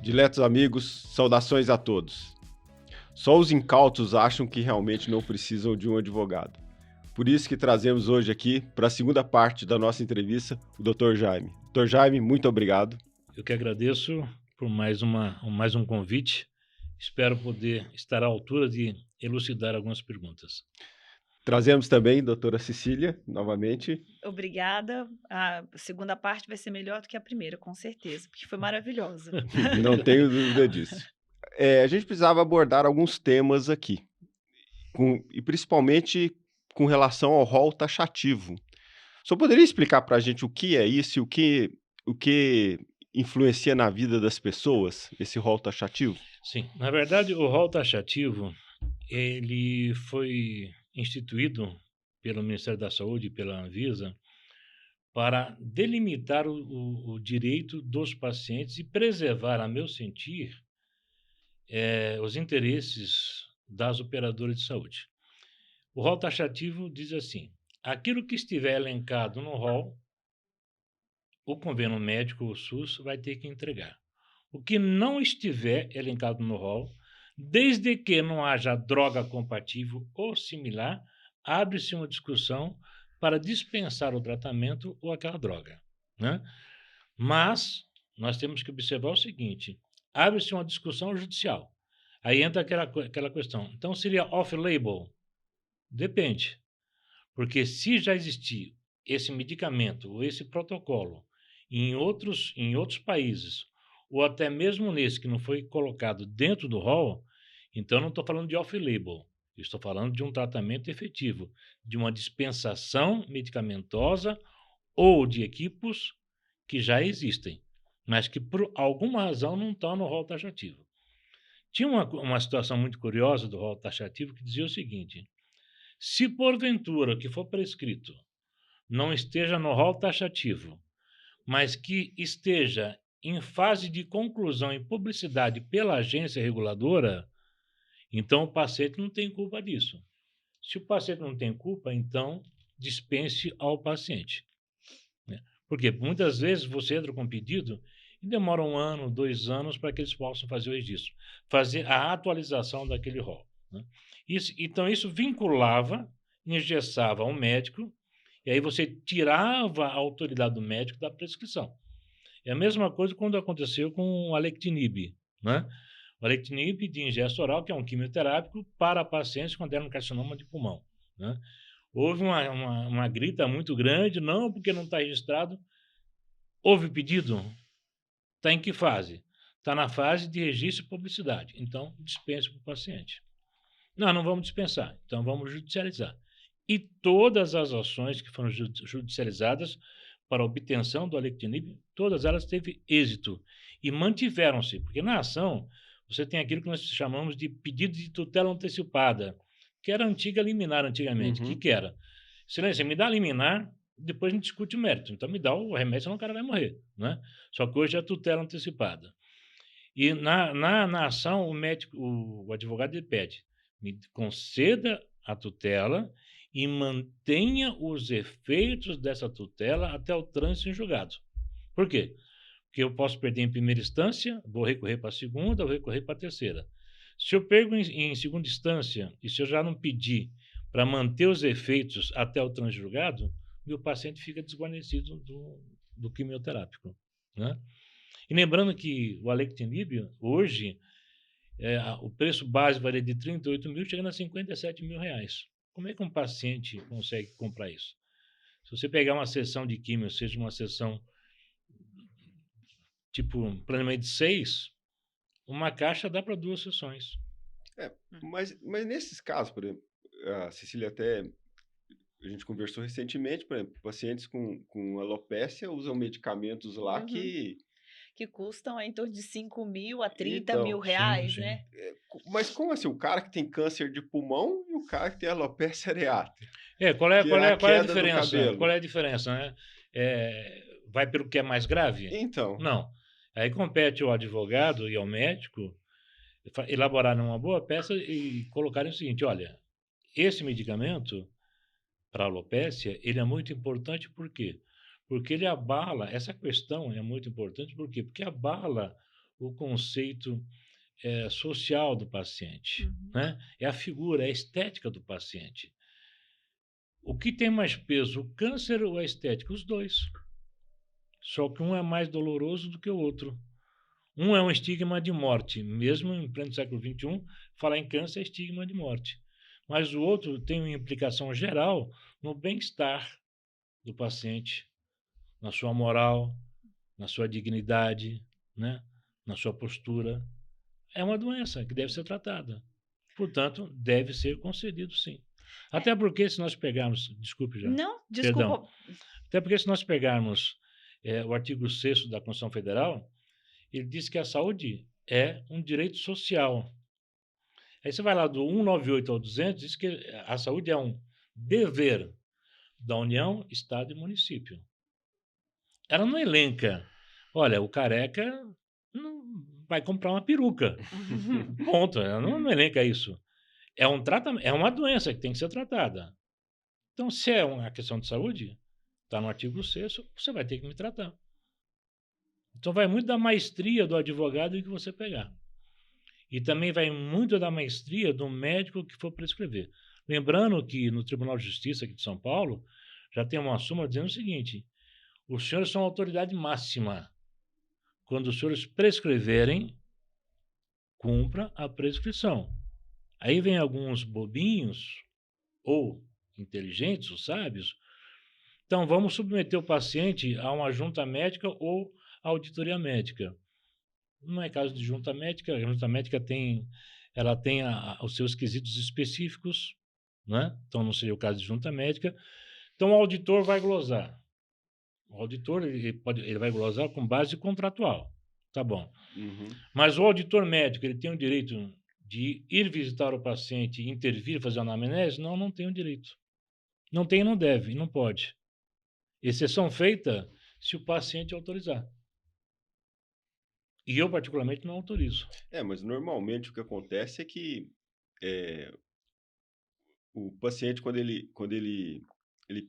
Diletos amigos, saudações a todos. Só os incautos acham que realmente não precisam de um advogado. Por isso que trazemos hoje aqui, para a segunda parte da nossa entrevista, o Dr. Jaime. Dr. Jaime, muito obrigado. Eu que agradeço por mais um convite. Espero poder estar à altura de elucidar algumas perguntas. Trazemos também a doutora Cecília, novamente. Obrigada. A segunda parte vai ser melhor do que a primeira, com certeza, porque foi maravilhosa. Não tenho dúvida disso. A gente precisava abordar alguns temas aqui, e principalmente com relação ao rol taxativo. Só poderia explicar para a gente o que é isso e o que influencia na vida das pessoas, esse rol taxativo? Sim, na verdade, o rol taxativo, ele foi instituído pelo Ministério da Saúde e pela Anvisa para delimitar o direito dos pacientes e preservar, a meu sentir, os interesses das operadoras de saúde. O rol taxativo diz assim: aquilo que estiver elencado no rol, o convênio médico, o SUS, vai ter que entregar. O que não estiver elencado no rol, desde que não haja droga compatível ou similar, abre-se uma discussão para dispensar o tratamento ou aquela droga, né? Mas nós temos que observar o seguinte: abre-se uma discussão judicial. Aí entra aquela questão. Então, seria off-label? Depende. Porque se já existir esse medicamento ou esse protocolo em outros países, ou até mesmo nesse que não foi colocado dentro do rol, então não estou falando de off-label, estou falando de um tratamento efetivo, de uma dispensação medicamentosa ou de equipos que já existem, mas que por alguma razão não estão no rol taxativo. Tinha uma situação muito curiosa do rol taxativo que dizia o seguinte: se porventura o que for prescrito não esteja no rol taxativo, mas que esteja em fase de conclusão e publicidade pela agência reguladora, então o paciente não tem culpa disso. Se o paciente não tem culpa, então dispense ao paciente, né? Porque muitas vezes você entra com um pedido e demora 1 ano, 2 anos para que eles possam fazer o registro, fazer a atualização daquele rol, né? Então, isso vinculava, engessava o médico, e aí você tirava a autoridade do médico da prescrição. É a mesma coisa quando aconteceu com o Alectinib, né? O Alectinib de ingesta oral, que é um quimioterápico para pacientes com adenocarcinoma de pulmão, né? Houve uma grita muito grande, não, porque não está registrado. Houve pedido? Está em que fase? Está na fase de registro e publicidade. Então, dispense para o paciente. Não vamos dispensar, então vamos judicializar. E todas as ações que foram judicializadas para a obtenção do Alectinib, todas elas teve êxito e mantiveram-se, porque na ação você tem aquilo que nós chamamos de pedido de tutela antecipada, que era a antiga liminar antigamente. O que era? Excelência, me dá a liminar, depois a gente discute o mérito. Então me dá o remédio, senão o cara vai morrer, né? Só que hoje é tutela antecipada. E na ação, o médico, o advogado, ele pede: me conceda a tutela e mantenha os efeitos dessa tutela até o trânsito em julgado. Por quê? Porque eu posso perder em primeira instância, vou recorrer para a segunda, vou recorrer para a terceira. Se eu perco em segunda instância e se eu já não pedir para manter os efeitos até o trânsito em julgado, meu paciente fica desguarnecido do quimioterápico, né? E lembrando que o Alectinib, hoje, o preço base varia de 38 mil, chegando a 57 mil reais. Como é que um paciente consegue comprar isso? Se você pegar uma sessão de quimio, seja uma sessão tipo planejamento de 6, uma caixa dá para 2 sessões. Mas nesses casos, por exemplo, a Cecília a gente conversou recentemente, por exemplo, pacientes com alopécia usam medicamentos lá que custam em torno de 5 mil a 30 Então, mil reais, sim. né? Mas como assim? O cara que tem câncer de pulmão e o cara que tem alopecia areata, Qual é, que é a qual é a queda do diferença? Qual cabelo. é a diferença, né? Vai pelo que é mais grave? Então, Não. Aí compete ao advogado e ao médico elaborarem uma boa peça e colocarem o seguinte: olha, esse medicamento para alopécia, ele é muito importante, por quê? Porque ele abala, essa questão é muito importante, por quê? Porque abala o conceito social do paciente, Uhum. né? É a figura, é a estética do paciente. O que tem mais peso, o câncer ou a estética? Os dois. Só que um é mais doloroso do que o outro. Um é um estigma de morte. Mesmo em pleno século XXI, falar em câncer é estigma de morte. Mas o outro tem uma implicação geral no bem-estar do paciente, na sua moral, na sua dignidade, né? Na sua postura. É uma doença que deve ser tratada. Portanto, deve ser concedido, sim. Até porque, se nós pegarmos. Desculpe já. Não, Perdão. desculpa. Até porque, se nós pegarmos o artigo 6º da Constituição Federal, ele diz que a saúde é um direito social. Aí você vai lá do 198 ao 200, diz que a saúde é um dever da União, Estado e município. Ela não elenca. Olha, o careca não vai comprar uma peruca. Ponto. Ela não elenca isso. É um tratamento, é uma doença que tem que ser tratada. Então, se é uma questão de saúde, está no artigo 6º, você vai ter que me tratar. Então, vai muito da maestria do advogado que você pegar. E também vai muito da maestria do médico que for prescrever. Lembrando que no Tribunal de Justiça aqui de São Paulo, já tem uma súmula dizendo o seguinte: os senhores são autoridade máxima. Quando os senhores prescreverem, cumpra a prescrição. Aí vem alguns bobinhos, ou inteligentes, ou sábios. Então, vamos submeter o paciente a uma junta médica ou auditoria médica. Não é caso de junta médica, a junta médica tem os seus quesitos específicos, né? Então não seria o caso de junta médica. Então o auditor vai glosar. O auditor ele vai glosar com base contratual, tá bom? Uhum. Mas o auditor médico ele tem o direito de ir visitar o paciente, intervir, fazer uma anamnese? Não, não tem o direito. Não tem, não deve, não pode. Exceção feita se o paciente autorizar. E eu, particularmente, não autorizo. Mas normalmente o que acontece é que o paciente, quando ele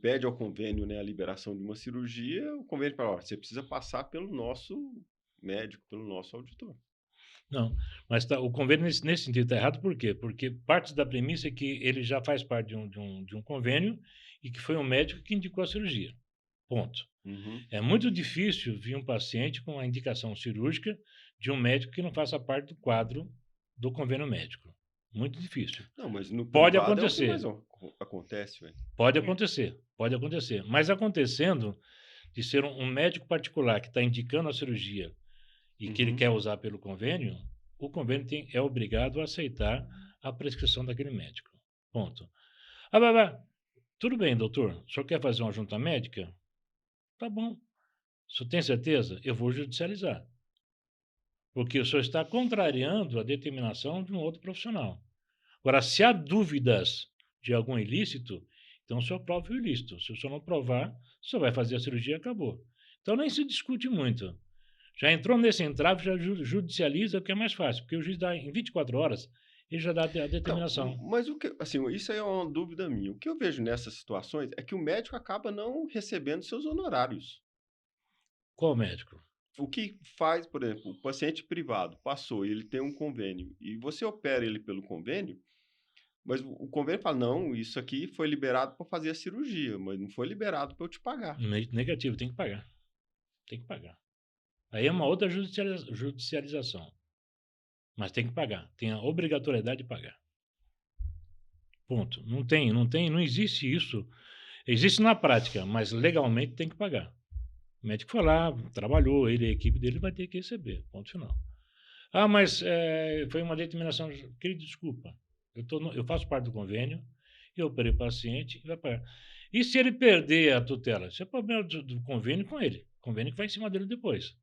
pede ao convênio, né, a liberação de uma cirurgia, o convênio fala: ó, você precisa passar pelo nosso médico, pelo nosso auditor. Não, mas o convênio nesse sentido está errado, por quê? Porque parte da premissa é que ele já faz parte de um convênio e que foi um médico que indicou a cirurgia. Ponto. Uhum. É muito difícil vir um paciente com a indicação cirúrgica de um médico que não faça parte do quadro do convênio médico. Muito difícil. Não, mas no Pode privado é o que acontecer. mais acontece, velho. Pode acontecer. Mas acontecendo de ser um médico particular que está indicando a cirurgia e que ele Uhum. quer usar pelo convênio, o convênio é obrigado a aceitar a prescrição daquele médico. Ponto. Tudo bem, doutor. O senhor quer fazer uma junta médica? Tá bom. O senhor tem certeza? Eu vou judicializar. Porque o senhor está contrariando a determinação de um outro profissional. Agora, se há dúvidas de algum ilícito, então o senhor prova o ilícito. Se o senhor não provar, o senhor vai fazer a cirurgia e acabou. Então nem se discute muito. Já entrou nesse entrave, já judicializa, porque é mais fácil. Porque o juiz dá em 24 horas, ele já dá a determinação. Não, mas isso aí é uma dúvida minha. O que eu vejo nessas situações é que o médico acaba não recebendo seus honorários. Qual médico? O que faz, por exemplo, o paciente privado passou, ele tem um convênio e você opera ele pelo convênio, mas o convênio fala: não, isso aqui foi liberado para fazer a cirurgia, mas não foi liberado para eu te pagar. Negativo, tem que pagar. Tem que pagar. Aí é uma outra judicialização. Mas tem que pagar. Tem a obrigatoriedade de pagar. Ponto. Não existe isso. Existe na prática, mas legalmente tem que pagar. O médico foi lá, trabalhou, ele e a equipe dele vai ter que receber. Ponto final. Mas foi uma determinação. Querido, desculpa. Eu faço parte do convênio, eu operei o paciente e vai pagar. E se ele perder a tutela? Isso é problema do convênio com ele. O convênio que vai em cima dele depois.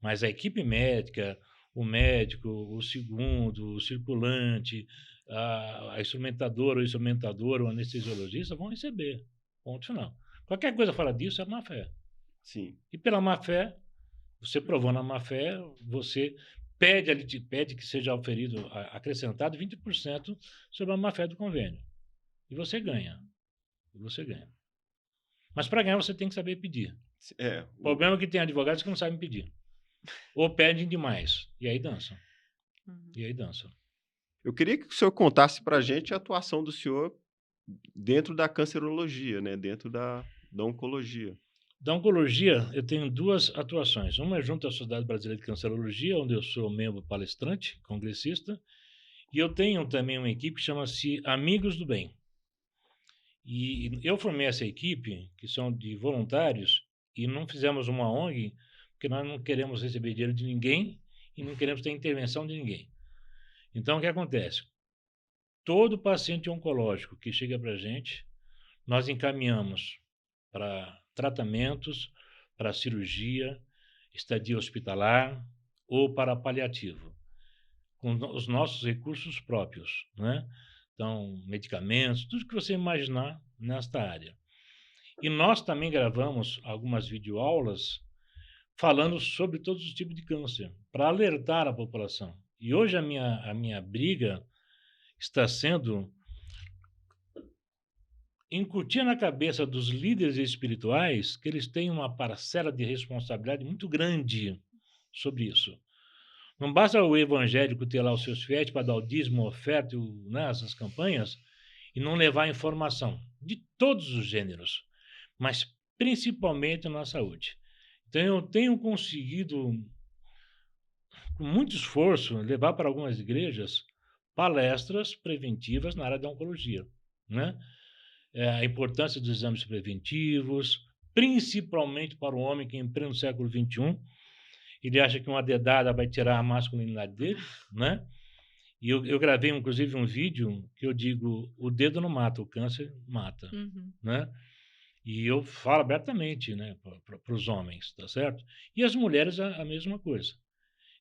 Mas a equipe médica, o médico, o segundo, o circulante, a instrumentadora, o instrumentador, o anestesiologista vão receber. Ponto final. Qualquer coisa fora disso é má-fé. Sim. E pela má-fé, você provou na má-fé, você pede que seja oferido, acrescentado 20% sobre a má-fé do convênio. E você ganha. Mas para ganhar você tem que saber pedir. O problema é que tem advogados que não sabem pedir. ou pedem demais. E aí dançam. Uhum. E aí dançam. Eu queria que o senhor contasse para a gente a atuação do senhor dentro da cancerologia, né? Dentro da oncologia. Da oncologia, eu tenho duas atuações. Uma é junto à Sociedade Brasileira de Cancerologia, onde eu sou membro palestrante, congressista, e eu tenho também uma equipe que chama-se Amigos do Bem. E eu formei essa equipe, que são de voluntários, e não fizemos uma ONG, porque nós não queremos receber dinheiro de ninguém e não queremos ter intervenção de ninguém. Então, o que acontece? Todo paciente oncológico que chega para a gente, nós encaminhamos para tratamentos, para cirurgia, estadia hospitalar ou para paliativo, com os nossos recursos próprios, né? Então, medicamentos, tudo que você imaginar nesta área. E nós também gravamos algumas videoaulas falando sobre todos os tipos de câncer, para alertar a população. E hoje a minha briga está sendo incutir na cabeça dos líderes espirituais que eles têm uma parcela de responsabilidade muito grande sobre isso. Não basta o evangélico ter lá os seus fiéis para dar o dízimo, oferta, né, essas campanhas, e não levar informação de todos os gêneros, mas principalmente na saúde. Então, eu tenho conseguido, com muito esforço, levar para algumas igrejas palestras preventivas na área da oncologia, né? A importância dos exames preventivos, principalmente para o homem que, em pleno século XXI, ele acha que uma dedada vai tirar a masculinidade dele, né? E eu gravei, inclusive, um vídeo que eu digo, o dedo não mata, o câncer mata, né? E eu falo abertamente, né, para os homens, tá certo? E as mulheres a mesma coisa.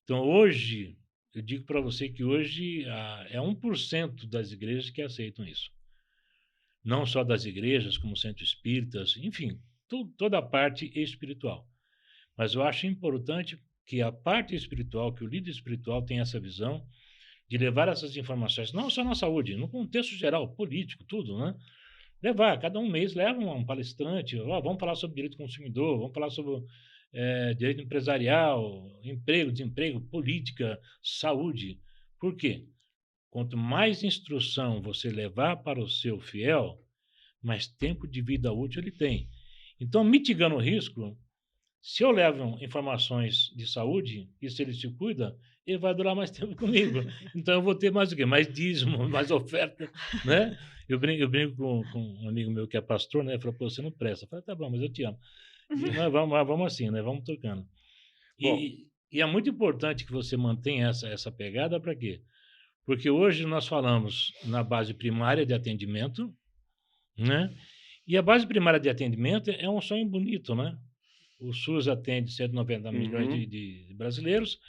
Então, hoje, eu digo para você que hoje é 1% das igrejas que aceitam isso. Não só das igrejas, como centros espíritas, enfim, toda a parte espiritual. Mas eu acho importante que a parte espiritual, que o líder espiritual tenha essa visão de levar essas informações, não só na saúde, no contexto geral, político, tudo, né? Levar, cada mês leva um palestrante, vamos falar sobre direito do consumidor, vamos falar sobre direito empresarial, emprego, desemprego, política, saúde. Por quê? Quanto mais instrução você levar para o seu fiel, mais tempo de vida útil ele tem. Então, mitigando o risco, se eu levo informações de saúde, e se ele se cuida, ele vai durar mais tempo comigo. Então, eu vou ter mais o quê? Mais dízimo, mais oferta, né? Eu brinco com um amigo meu que é pastor, né? Ele falou, pô, você não presta. Eu falei, tá bom, mas eu te amo. E nós vamos assim, né? Vamos tocando. E é muito importante que você mantenha essa pegada para quê? Porque hoje nós falamos na base primária de atendimento, né? E a base primária de atendimento é um sonho bonito, né? O SUS atende 190 milhões de brasileiros,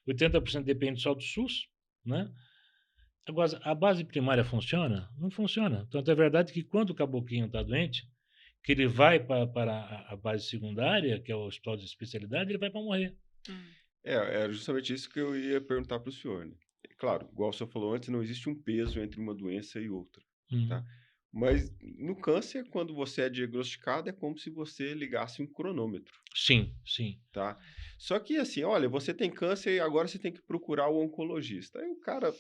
80% depende só do SUS, né? Agora, a base primária funciona? Não funciona. Tanto é verdade que quando o caboclinho está doente, que ele vai para a base secundária, que é o hospital de especialidade, ele vai para morrer. É justamente isso que eu ia perguntar para o senhor, né? Claro, igual o senhor falou antes, não existe um peso entre uma doença e outra, tá? Mas no câncer, quando você é diagnosticado, é como se você ligasse um cronômetro. Sim, sim. Tá? Só que assim, olha, você tem câncer e agora você tem que procurar o oncologista. Aí o cara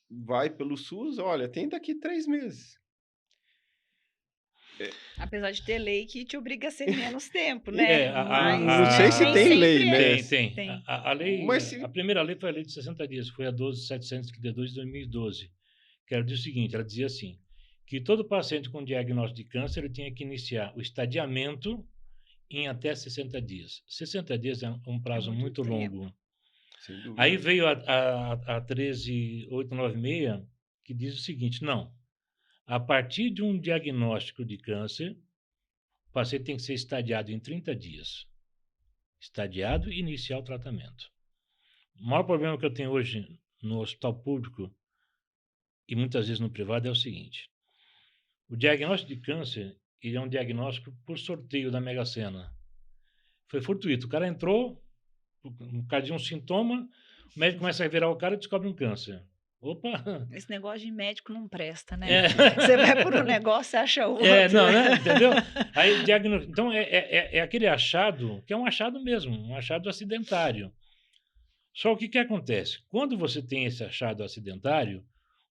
vai pelo SUS, olha, tem daqui 3 meses. Apesar de ter lei que te obriga a ser menos tempo, né? Não sei se tem lei, né? Tem. A lei, a primeira lei foi a lei de 60 dias, foi a 12.732 de 2012, que ela diz o seguinte, ela dizia assim, que todo paciente com diagnóstico de câncer ele tinha que iniciar o estadiamento em até 60 dias. 60 dias é um prazo muito longo. Aí veio a 13.896, que diz o seguinte, não, a partir de um diagnóstico de câncer, o paciente tem que ser estadiado em 30 dias. Estadiado e iniciar o tratamento. O maior problema que eu tenho hoje no hospital público e muitas vezes no privado é o seguinte, o diagnóstico de câncer ele é um diagnóstico por sorteio da Mega Sena. Foi fortuito. O cara entrou, por causa de um sintoma, o médico começa a virar o cara e descobre um câncer. Opa! Esse negócio de médico não presta, né? Você vai por um negócio e acha outro. Não, né? Entendeu? Aí, então, é aquele achado, que é um achado mesmo, um achado acidentário. Só o que acontece? Quando você tem esse achado acidentário,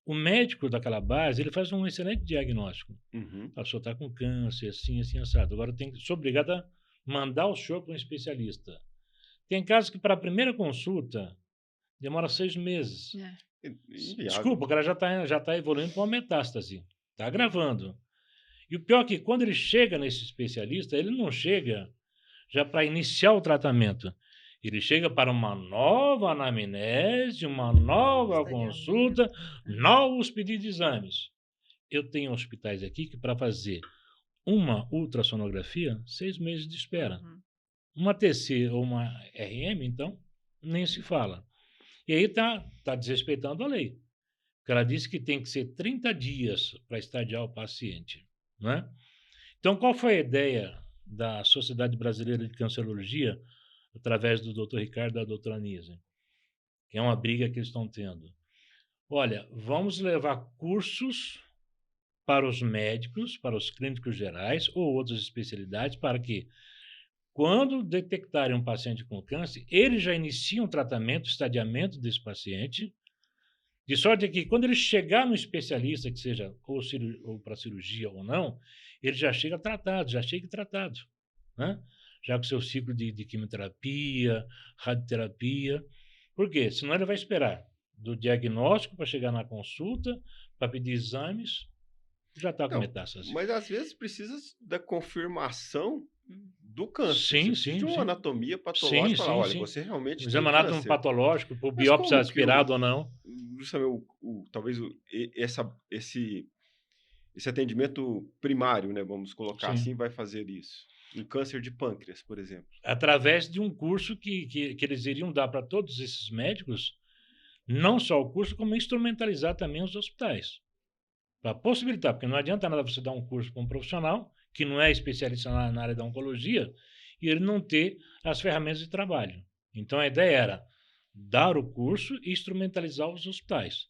o médico daquela base, ele faz um excelente diagnóstico. Uhum. A pessoa está com câncer, assim, assim, assado. Agora, sou obrigado a mandar o senhor para um especialista. Tem casos que, para a primeira consulta, demora 6 meses. Inviável. Desculpa, o cara já tá evoluindo para uma metástase. Está agravando. E o pior é que, quando ele chega nesse especialista, ele não chega já para iniciar o tratamento. Ele chega para uma nova anamnese, uma nova consulta, novos pedidos de exames. Eu tenho hospitais aqui que, para fazer uma ultrassonografia, 6 meses de espera. Uma TC ou uma RM, então, nem se fala. E aí tá desrespeitando a lei. Porque ela disse que tem que ser 30 dias para estadiar o paciente, né? Então, qual foi a ideia da Sociedade Brasileira de Cancerologia, através do Dr. Ricardo e da doutora Anísia? Que é uma briga que eles estão tendo. Olha, vamos levar cursos para os médicos, para os clínicos gerais ou outras especialidades, para que, quando detectarem um paciente com câncer, eles já iniciam o tratamento, o estadiamento desse paciente, de sorte que, quando ele chegar no especialista, que seja ou para cirurgia ou não, ele já chega tratado, né? Já com seu ciclo de quimioterapia, radioterapia. Por quê? Senão ele vai esperar do diagnóstico para chegar na consulta, para pedir exames, já está com metástase. Mas às vezes precisa da confirmação do câncer. Sim, Você precisa de uma anatomia patológica, falar, olha, você realmente exame tem anátomo câncer. patológico, por Mas biópsia como que aspirada ou não. talvez esse atendimento primário, né, vamos colocar assim, vai fazer isso? Um câncer de pâncreas, por exemplo. Através de um curso que eles iriam dar para todos esses médicos, não só o curso, como instrumentalizar também os hospitais. Para possibilitar, porque não adianta nada você dar um curso para um profissional que não é especialista na área da oncologia e ele não ter as ferramentas de trabalho. Então, a ideia era dar o curso e instrumentalizar os hospitais.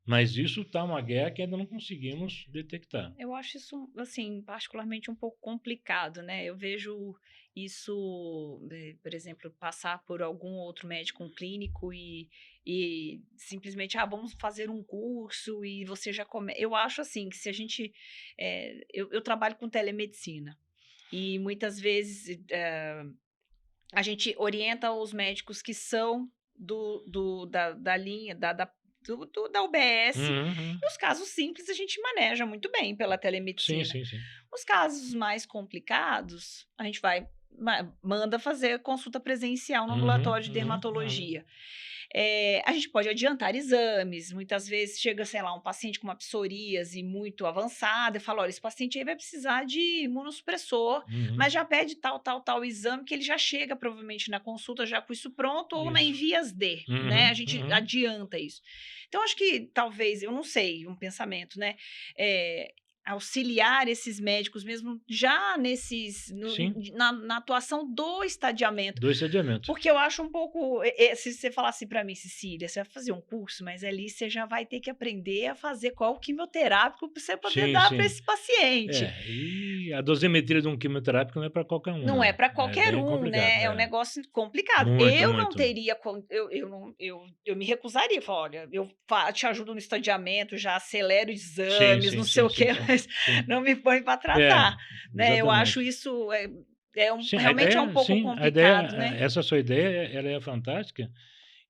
Mas isso está uma guerra que ainda não conseguimos detectar. Eu acho isso, assim, particularmente um pouco complicado, né? Eu vejo isso, por exemplo, passar por algum outro médico, um clínico e simplesmente, vamos fazer um curso e você já começa. Eu acho, assim, que se a gente... eu trabalho com telemedicina e muitas vezes a gente orienta os médicos que são da linha, da UBS. E os casos simples a gente maneja muito bem pela telemedicina. Sim. Os casos mais complicados, a gente manda fazer consulta presencial no ambulatório de dermatologia. A gente pode adiantar exames. Muitas vezes chega, sei lá, um paciente com uma psoríase muito avançada e fala, olha, esse paciente aí vai precisar de imunossupressor, mas já pede tal exame que ele já chega provavelmente na consulta já com isso pronto ou na envias de, né? A gente adianta isso. Então, acho que talvez, eu não sei, um pensamento, né? Auxiliar esses médicos mesmo já na atuação do estadiamento. Porque eu acho um pouco... se você falasse para mim, Cecília, você vai fazer um curso, mas ali você já vai ter que aprender a fazer qual quimioterápico para você poder dar para esse paciente. E a dosimetria de um quimioterápico não é para qualquer um. Não é para qualquer um, né? É um negócio complicado. Eu não teria... Eu me recusaria. Falar, olha, eu te ajudo no estadiamento, já acelero exames, não sei o quê, mas não me põe para tratar. Né? Eu acho isso... realmente é um pouco complicado, né? Essa sua ideia, ela é fantástica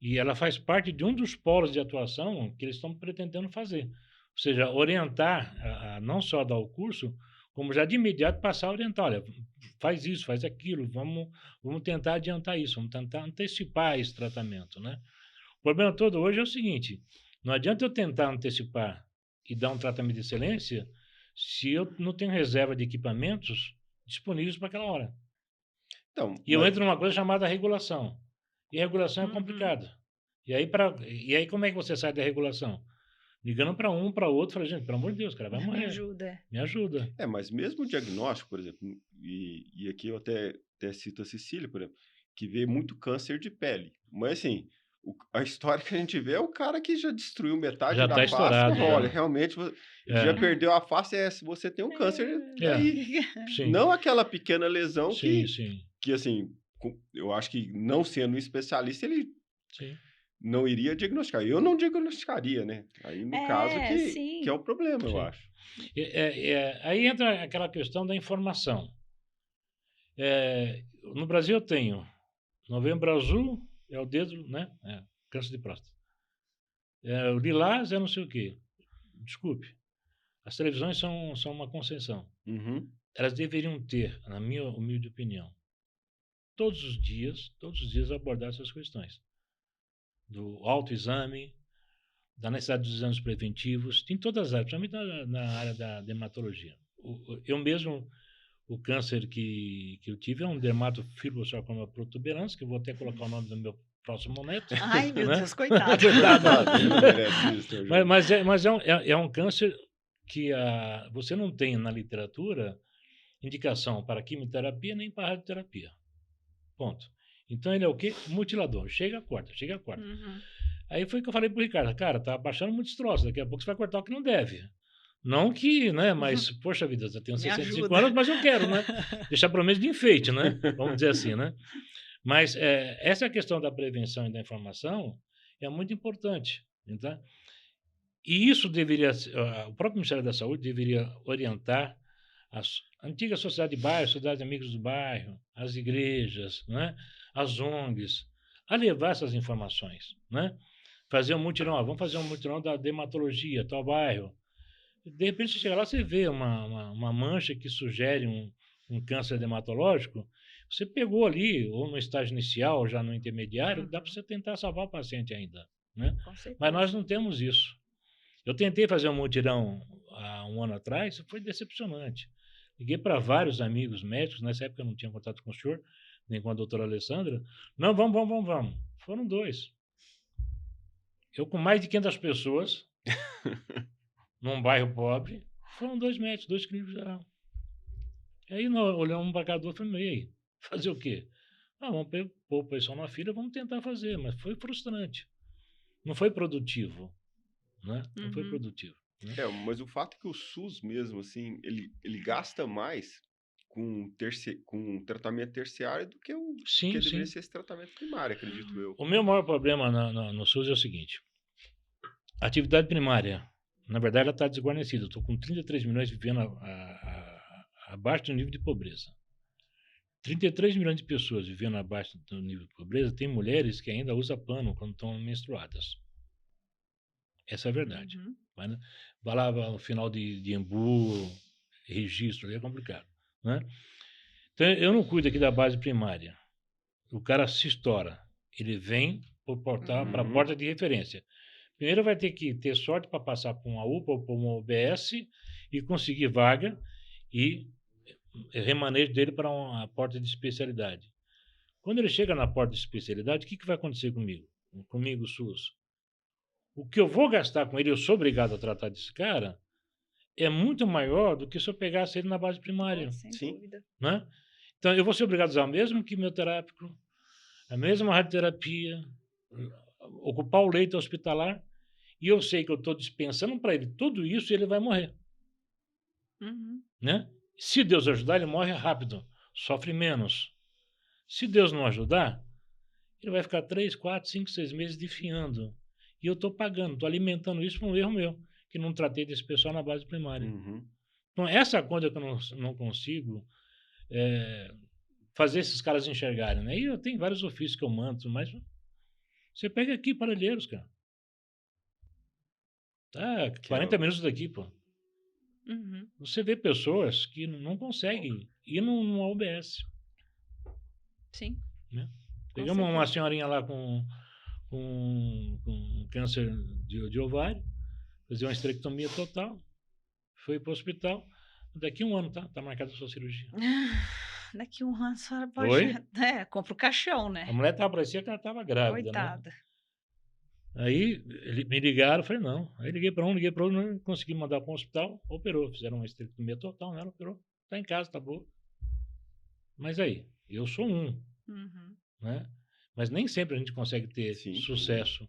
e ela faz parte de um dos polos de atuação que eles estão pretendendo fazer. Ou seja, orientar, não só dar o curso, como já de imediato passar a orientar. Olha, faz isso, faz aquilo, vamos tentar adiantar isso, vamos tentar antecipar esse tratamento, né? O problema todo hoje é o seguinte, não adianta eu tentar antecipar e dar um tratamento de excelência se eu não tenho reserva de equipamentos disponíveis para aquela hora. Então, eu entro numa coisa chamada regulação. E a regulação é complicada. E aí como é que você sai da regulação? Ligando para um, para outro, falando, gente, pelo amor de Deus, cara, vai morrer. Me ajuda. Mas mesmo o diagnóstico, por exemplo, e aqui eu até cito a Cecília, por exemplo, que vê muito câncer de pele. Mas assim, a história que a gente vê é o cara que já destruiu metade da face. Olha, realmente, já perdeu a face, se você tem um câncer aí. Não aquela pequena lesão que assim, eu acho que não sendo um especialista, ele Sim. não iria diagnosticar. Eu não diagnosticaria, né? Aí, no caso, que Sim. é o problema, eu Sim. acho. Aí entra aquela questão da informação. No Brasil eu tenho Novembro Azul, é o dedo, né? Câncer de próstata. O lilás é não sei o quê. Desculpe. As televisões são uma concessão. Uhum. Elas deveriam ter, na minha humilde opinião, todos os dias abordar essas questões. Do autoexame, da necessidade dos exames preventivos, em todas as áreas, principalmente na área da dermatologia. Eu mesmo, o câncer que eu tive é um dermatofibrosarcoma protuberans, que eu vou até colocar o nome do meu próximo neto. Ai, meu né? Deus, coitado. Coitado. Ele não merece isso, seu Júlio. Mas é um câncer que você não tem na literatura indicação para quimioterapia nem para radioterapia. Ponto. Então ele é o quê? Mutilador. Chega, corta, chega, corta. Uhum. Aí foi que eu falei pro Ricardo, cara, tá baixando muitos troços, daqui a pouco você vai cortar o que não deve. Não que, né, mas, poxa vida, eu tenho Me 65 ajuda. anos, mas eu quero, né? Deixar pelo menos de enfeite, né? Vamos dizer assim, né? Mas essa questão da prevenção e da informação é muito importante, tá? E isso deveria, o próprio Ministério da Saúde deveria orientar as antigas sociedades de bairro, sociedades de amigos do bairro, as igrejas, né? As ONGs, a levar essas informações, né? Fazer um mutirão, vamos fazer um mutirão da dermatologia, tal bairro. De repente, você chega lá, você vê uma mancha que sugere um câncer dermatológico, você pegou ali, ou no estágio inicial, ou já no intermediário, dá para você tentar salvar o paciente ainda, né? Com certeza. Mas nós não temos isso. Eu tentei fazer um mutirão há um ano atrás, foi decepcionante. Liguei para vários amigos médicos, nessa época eu não tinha contato com o senhor, nem com a doutora Alessandra. Não, vamos. Foram 2. Eu com mais de 500 pessoas, num bairro pobre, foram 2 médicos, 2 clínicos geral. Aí nós olhamos um para cada outro e falamos, e aí, fazer o quê? Vamos pôr o pessoal na fila, vamos tentar fazer, mas foi frustrante. Não foi produtivo, né? Não foi Uhum. produtivo. Né? Mas o fato é que o SUS mesmo, assim, ele gasta mais com tratamento terciário do que Sim, que deveria sim. ser esse tratamento primário, acredito eu. O meu maior problema no SUS é o seguinte: a atividade primária, na verdade, ela está desguarnecida. Eu estou com 33 milhões vivendo abaixo do nível de pobreza. 33 milhões de pessoas vivendo abaixo do nível de pobreza, tem mulheres que ainda usam pano quando estão menstruadas. Essa é a verdade. Uhum. Vai lá no final de Embu, registro, ali é complicado. Né? Então, eu não cuido aqui da base primária. O cara se estoura. Ele vem para a Uhum. porta de referência. Primeiro vai ter que ter sorte para passar por uma UPA ou por uma UBS e conseguir vaga e remanejo dele para uma porta de especialidade. Quando ele chega na porta de especialidade, o que vai acontecer comigo? Comigo, SUS? O que eu vou gastar com ele, eu sou obrigado a tratar desse cara, é muito maior do que se eu pegasse ele na base primária. Sem Sim. dúvida. Né? Então, eu vou ser obrigado a usar o mesmo quimioterápico, a mesma radioterapia, ocupar o leito hospitalar, e eu sei que eu estou dispensando para ele tudo isso e ele vai morrer. Uhum. Né? Se Deus ajudar, ele morre rápido, sofre menos. Se Deus não ajudar, ele vai ficar 3, 4, 5, 6 meses definhando. E eu estou pagando, estou alimentando isso por um erro meu, que não tratei desse pessoal na base primária. Uhum. Então, essa conta que eu não consigo fazer esses caras enxergarem. Né? E eu tenho vários ofícios que eu mando, mas você pega aqui, Parelheiros, cara. Tá, 40 minutos daqui, pô. Uhum. Você vê pessoas que não conseguem ir numa UBS. Sim. Né? Com Pegamos uma certeza. senhorinha lá com câncer de ovário, fazer uma esterectomia total, foi para o hospital. Daqui a um ano, tá marcada a sua cirurgia. Daqui um ano a senhora pode. Oi? Compra o caixão, né? A mulher parecia que ela estava grávida, né? Coitada. Aí me ligaram, eu falei, não. Aí liguei para outro, não consegui mandar para um hospital, operou, fizeram uma esterectomia total nela, operou, tá em casa, tá boa. Mas aí, eu sou um, Uhum. né? Mas nem sempre a gente consegue ter Sim. sucesso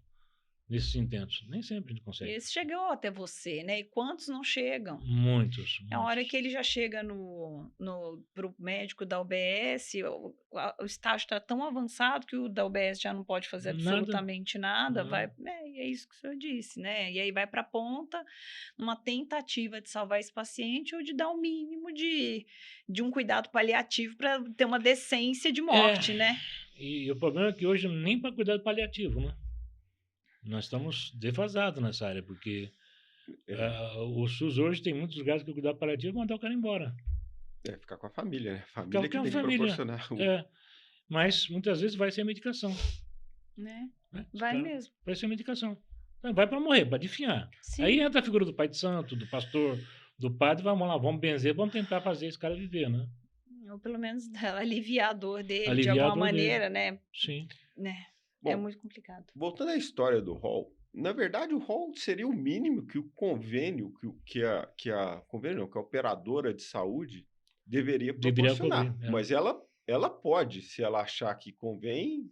nesses intentos. Nem sempre a gente consegue. Esse chegou até você, né? E quantos não chegam? Muitos, É a hora muitos. que ele já chega pro médico da UBS, o estágio está tão avançado que o da UBS já não pode fazer Nada. absolutamente nada, Não. e é isso que o senhor disse, né? E aí vai para a ponta, numa tentativa de salvar esse paciente ou de dar o mínimo de um cuidado paliativo para ter uma decência de morte, né? E o problema é que hoje nem para cuidado paliativo, né? Nós estamos defasados nessa área, porque o SUS hoje tem muitos lugares que o cuidado paliativo mandar o cara embora. Ficar com a família, né? Ficar Família com que a tem que família. proporcionar. Mas muitas vezes vai sem medicação. Né? Os Vai caras- mesmo. Vai sem medicação. Então, vai para morrer, para definhar. Sim. Aí entra a figura do pai de santo, do pastor, do padre, vamos lá, vamos benzer, vamos tentar fazer esse cara viver, né? Ou pelo menos aliviar a dor dele de Aliviar a alguma dor dele. maneira, né? Sim. É Bom, muito complicado. voltando à história do hall, na verdade o hall seria o mínimo que o convênio, que a convênio, não, que a operadora de saúde deveria Deveria proporcionar. cobrir, é. Mas ela pode, se ela achar que convém,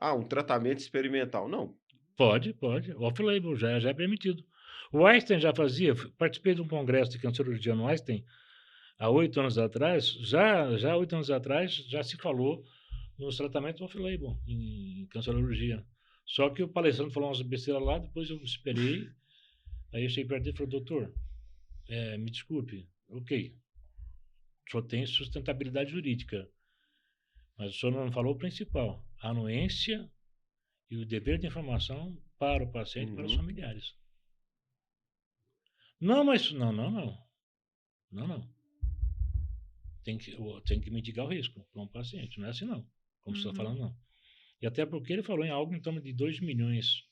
um tratamento experimental. Não. Pode. Off-label, já é permitido. O Einstein já fazia, participei de um congresso de cancerologia no Einstein, há 8 anos atrás, já 8 anos atrás, já se falou nos tratamentos off-label, em cancerologia. Só que o palestrante falou umas besteiras lá, depois eu esperei, aí eu cheguei perto dele e falei, doutor, me desculpe, ok, o senhor tem sustentabilidade jurídica, mas o senhor não falou o principal, a anuência e o dever de informação para o paciente e para os familiares. Não, mas não. Tem que mitigar o risco para um paciente, não é assim não, como você está falando não. E até porque ele falou em algo em torno de 2 milhões,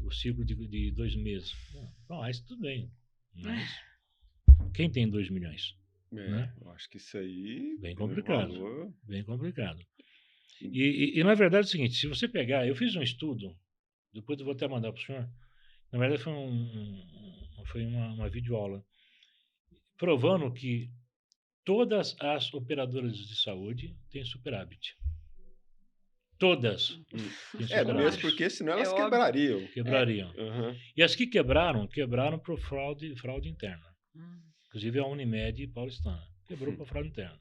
o ciclo de 2 meses. Bom, isso tudo bem, mas quem tem 2 milhões? Né? Eu acho que isso aí... Bem complicado, bem complicado. E na verdade é o seguinte, se você pegar, eu fiz um estudo, depois eu vou até mandar para o senhor, na verdade foi uma videoaula, provando que todas as operadoras de saúde têm superávit. Todas. Mesmo porque senão elas quebrariam. Quebrariam. E as que quebraram por fraude interna. Inclusive a Unimed paulistana. Quebrou por fraude interna.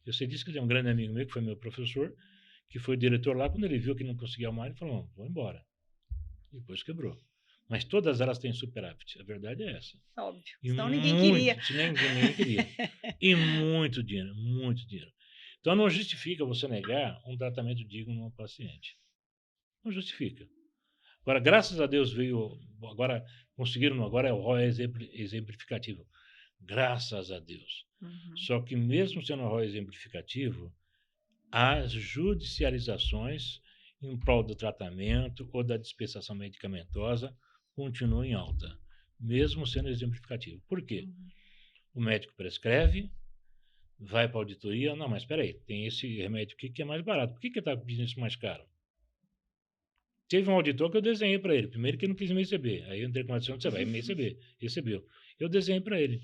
Eu sei disso que tem um grande amigo meu, que foi meu professor, que foi diretor lá, quando ele viu que não conseguia mais, ele falou, vou embora. E depois quebrou. Mas todas elas têm superávit. A verdade é essa. Óbvio. Senão ninguém queria. Ninguém queria. E muito dinheiro. Então não justifica você negar um tratamento digno ao paciente. Não justifica. Agora, graças a Deus conseguiram, agora é o ROI exemplificativo. Graças a Deus. Só que mesmo sendo o ROI exemplificativo, as judicializações em prol do tratamento ou da dispensação medicamentosa continuam em alta, mesmo sendo exemplificativo. Por quê? O médico prescreve, vai para a auditoria, não, mas espera aí, tem esse remédio aqui que é mais barato, por que está pedindo isso mais caro? Teve um auditor que eu desenhei para ele, primeiro que ele não quis me receber, aí eu entrei com a adição, você vai me receber, recebeu. Eu desenhei para ele,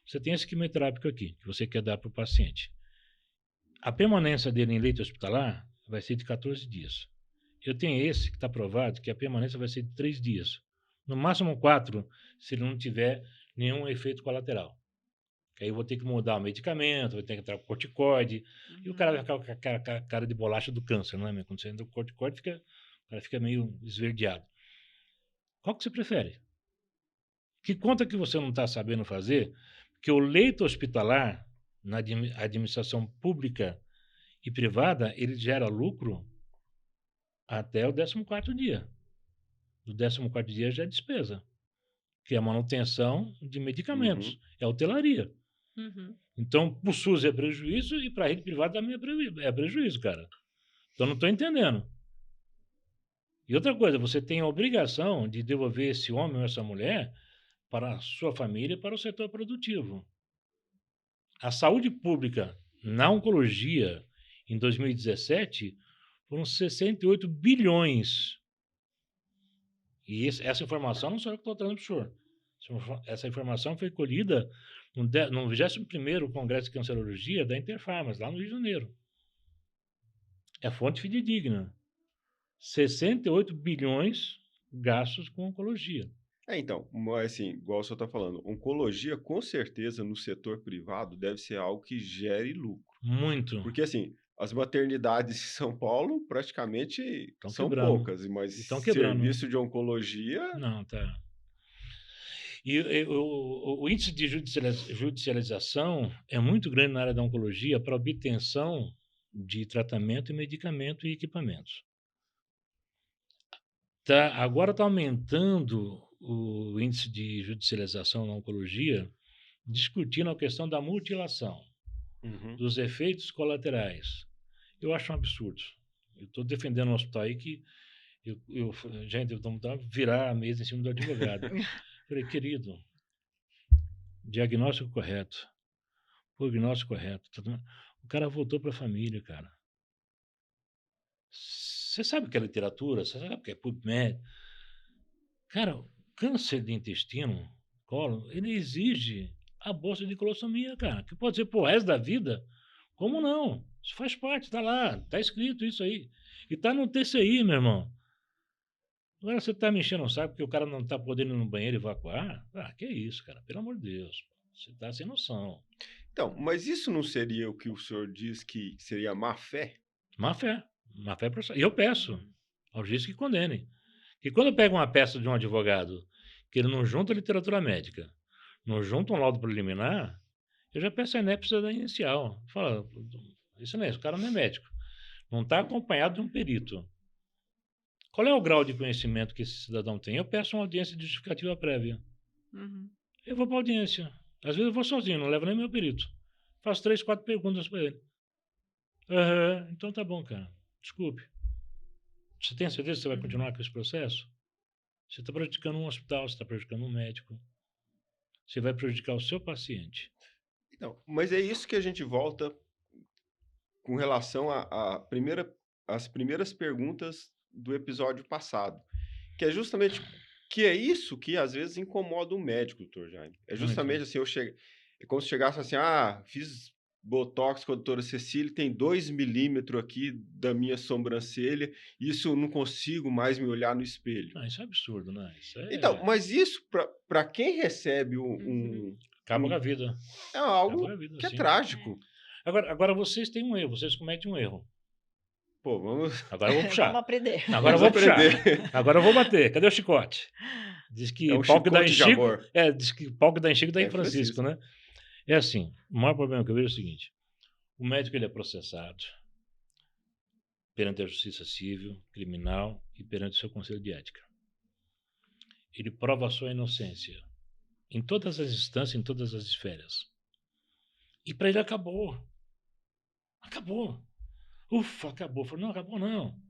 você tem esse quimioterápico aqui, que você quer dar para o paciente. A permanência dele em leito hospitalar vai ser de 14 dias. Eu tenho esse que está provado que a permanência vai ser de 3 dias. No máximo 4, se ele não tiver nenhum efeito colateral. Que aí eu vou ter que mudar o medicamento, vou ter que entrar com corticoide. E o cara vai ficar com a cara de bolacha do câncer, não é? Quando você entra com corticoide, o cara fica meio esverdeado. Qual que você prefere? Que conta que você não está sabendo fazer? Que o leito hospitalar, na administração pública e privada, ele gera lucro até o 14º dia. Do 14º dia já é despesa, que é a manutenção de medicamentos, é hotelaria. Então, para o SUS é prejuízo e para a rede privada também é prejuízo, cara. Então, não estou entendendo. E outra coisa, você tem a obrigação de devolver esse homem ou essa mulher para a sua família e para o setor produtivo. A saúde pública na oncologia, em 2017, foram 68 bilhões. E essa informação não sou eu que estou trazendo para o senhor. Essa informação foi colhida no 21º Congresso de Cancerologia da Interfarmas, lá no Rio de Janeiro. É fonte fidedigna. 68 bilhões gastos com oncologia. Então, mas assim, igual o senhor está falando, oncologia, com certeza, no setor privado, deve ser algo que gere lucro. Muito. Porque, assim, as maternidades em São Paulo praticamente Estão são quebrando. poucas, mas Estão quebrando. serviço de oncologia... Não, tá. E o índice de judicialização é muito grande na área da oncologia para obtenção de tratamento e medicamento e equipamentos. Agora está aumentando o índice de judicialização na oncologia, discutindo a questão da mutilação, dos efeitos colaterais. Eu acho um absurdo. Eu estou defendendo um hospital aí que gente, vamos virar a mesa em cima do advogado. Falei, querido, diagnóstico correto, prognóstico correto. O cara voltou para a família, cara. Você sabe o que é literatura, você sabe o que é PubMed. Cara, câncer de intestino, cólon, ele exige a bolsa de colostomia, cara, que pode ser pro resto da vida. Como não? Isso faz parte, tá lá, tá escrito isso aí. E tá no TCI, meu irmão. Agora você tá me enchendo o saco porque o cara não tá podendo ir no banheiro evacuar? Ah, que isso, cara, pelo amor de Deus. Você tá sem noção. Então, mas isso não seria o que o senhor diz que seria má fé? Má fé. Má fé processual. E eu peço ao juiz que condene. Que quando eu pego uma peça de um advogado que ele não junta literatura médica, não junta um laudo preliminar, eu já peço a inépcia da inicial. Fala, isso não é, o cara não é médico. Não está acompanhado de um perito. Qual é o grau de conhecimento que esse cidadão tem? Eu peço uma audiência de justificativa prévia. Eu vou para a audiência. Às vezes eu vou sozinho, não levo nem meu perito. Faço 3, 4 perguntas para ele. Então tá bom, cara. Desculpe. Você tem certeza que você vai continuar com esse processo? Você está prejudicando um hospital, você está prejudicando um médico. Você vai prejudicar o seu paciente. Então, mas é isso que a gente volta com relação às primeiras perguntas do episódio passado. Que é justamente que é isso que às vezes incomoda o médico, doutor Jaime. É justamente assim, é como se chegasse assim, fiz botox com a doutora Cecília, tem 2 milímetros aqui da minha sobrancelha, isso eu não consigo mais me olhar no espelho. Isso é absurdo, né? Então, mas isso, para quem recebe acaba com a vida. É algo que é trágico. Agora vocês têm um erro, vocês cometem um erro. Pô, vamos... Agora eu vou puxar. Vamos aprender. Agora eu vou puxar. Agora eu vou bater. Cadê o chicote? Diz que um pau que dá em chicote de Chico... amor. diz que pau que dá em Chico dá em Francisco, né? É assim, o maior problema que eu vejo é o seguinte. O médico ele é processado perante a justiça civil, criminal e perante o seu conselho de ética. Ele prova a sua inocência em todas as instâncias, em todas as esferas. E para ele acabou. Acabou. Ufa, acabou. Falei, não, acabou não.